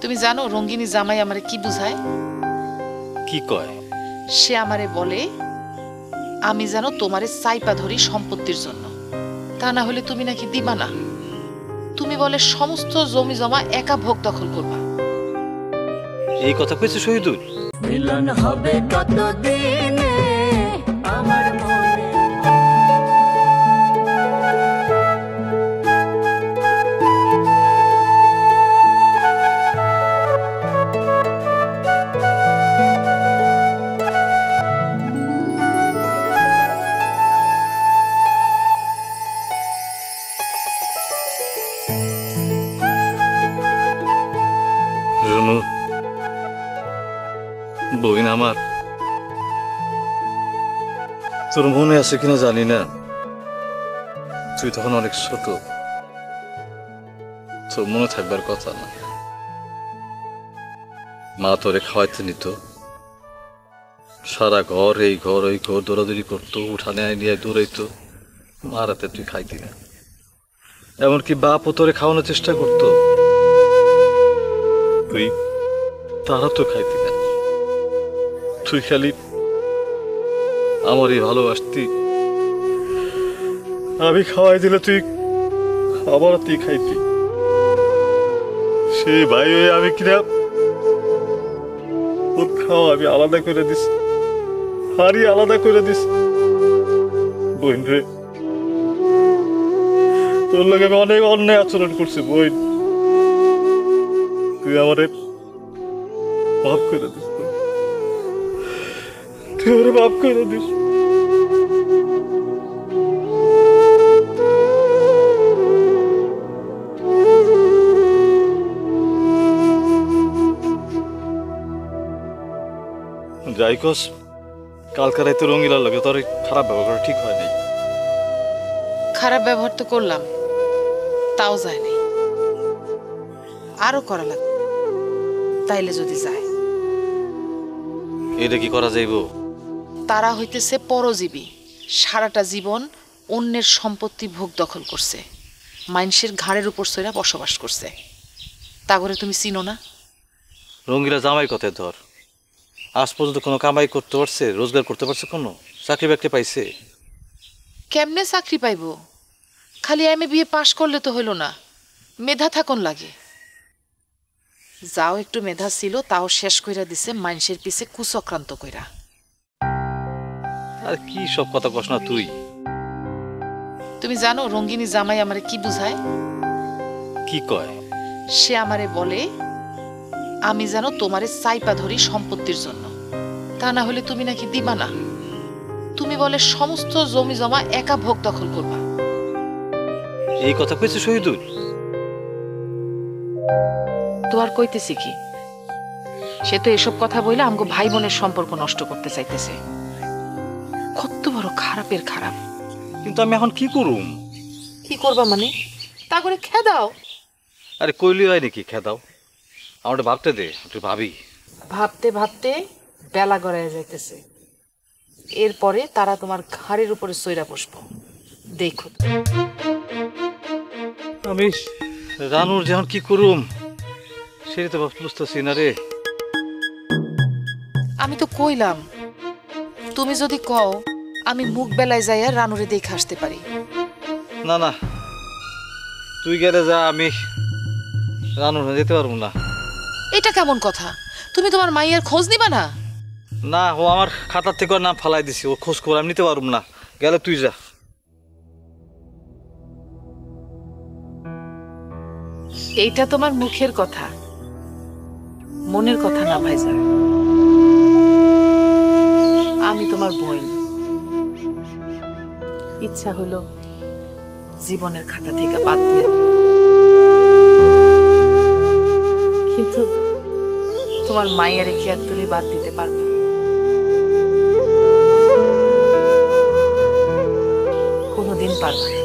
তুমি জানো রঙ্গিনী জামাই আমারে কি বুঝায়? কি কয়? সে আমারে বলে আমি যেন তোমারে চাইপা ধরি সম্পত্তির জন্য, তা না হলে তুমি নাকি দিবা না। তুমি বলে সমস্ত জমি জমা একা ভোগ দখল করবা। এই কথা কইছে শহীদুল? মিলন হবে কতদিনে আমার মনে। রুনু, বইন আমার, তোর মনে আছে কিনা জানি না, তুই তখন অনেক ছোট, তোর মনে থাকবার কথা না। মা তোরে খাওয়াইতে নিত, সারা ঘর এই ঘর ওই ঘর দৌড়াদৌড়ি করতো, উঠানে নিয়ে দৌড়াইতো, মারাতে তুই খাইতি না। এমনকি বাপও তোরে খাওয়ানোর চেষ্টা করতো, তুই তারা তো খাইতি না। তুই খালি আমারই ভালোবাসতি, আমি খাওয়াই দিলে তুই আবার তুই খাইতি। সে ভাই হয়ে আমি কিনা ওর খাওয়া আমি আলাদা করে দিস, হাড়ি আলাদা করে দিস। বোন রে, তোর লোক আমি অনেক অন্যায় আচরণ করছি বোন, তুই আমারে মাফ করে দিস, তুই আমারে মাফ করে দিস। যাই কস, কালকে রাতে রঙিলার লাগে তোর খারাপ ব্যবহার করা ঠিক হয় নাই। খারাপ ব্যবহার তো করলাম, তাও যায় নাই, আরো করা লাগবে, তাইলে যদি যায়। এটা কি করা যাইব? তারা হইতেছে পরজীবী, সারাটা জীবন অন্যের সম্পত্তি ভোগ দখল করছে, মানুষের ঘাড়ের উপর সইরা বসবাস করছে। তা করে তুমি চিনো না? রঙ্গিলা জামাই কথায় ধর, আজ পর্যন্ত কোনো কামাই করতে পারছে, রোজগার করতে পারছে, কোনো চাকরি বাকরি পাইছে? কেমনে চাকরি পাইব? খালি এমএ বিএ পাশ করলে তো হইল না, মেধা থাকুন লাগে। যাও একটু মেধা ছিল, তাও শেষ কইরা দিছে মানুষের পিছে কুচক্রান্ত কইরা। আর কি সব কথা কস না তুই? তুমি জানো রঙ্গিনী জামাই আমারে কি বুঝায়? কি কয়? সে আমারে বলে আমি যেন তোমারে চাইপা ধরি সম্পত্তির জন্য, তা না হলে তুমি নাকি দিবা না। তুমি বলে সমস্ত জমি জমা একা ভোগ দখল করবা। এই কথা কইছে শহীদুল? তো আর কইতেছি কি, সে তো এসব কথা বইলে আমগো ভাই বোনের সম্পর্ক নষ্ট করতে চাইতেছে। কত বড় খারাপের খারাপ। কিন্তু আমি এখন কি করুম? কি করবা মানে? তা করে খেয়ে দাও। আরে কইলি হয় নাকি খেদাও? আমার ভাবতে দে, একটু ভাবি। ভাবতে ভাবতে বেলা গড়ায় যাইতেছে, এরপরে তারা তোমার ঘাড়ের উপরে সইরা বসবো, দেখো। আমি রানুর যখন কি করুম সেটা তো বুঝতেছি না রে। আমি তো কইলাম, তুমি যদি কও আমি মুখ বেলায় যাইয়া রানুরে দেখে আসতে পারি। না না, তুই গেলে যা, আমি রানুর যেতে পারবো না। এটা কেমন কথা? তুমি তোমার মাইয়ার খোঁজ নিবা না? না, ও আমার খাতার থেকে ওর নাম ফালাই দিছি, ও খোঁজ খবর আমি নিতে পারবো না। গেলে তুই যা। এইটা তোমার মুখের কথা, মনের কথা না ভাইজান। আমি তোমার বোন, ইচ্ছা হলো জীবনের খাতা থেকে বাদ দিয়ে, কিন্তু তোমার মায়ের খেয়াল তুলে বাদ দিতে পারবো না। কোনোদিন পারবো না।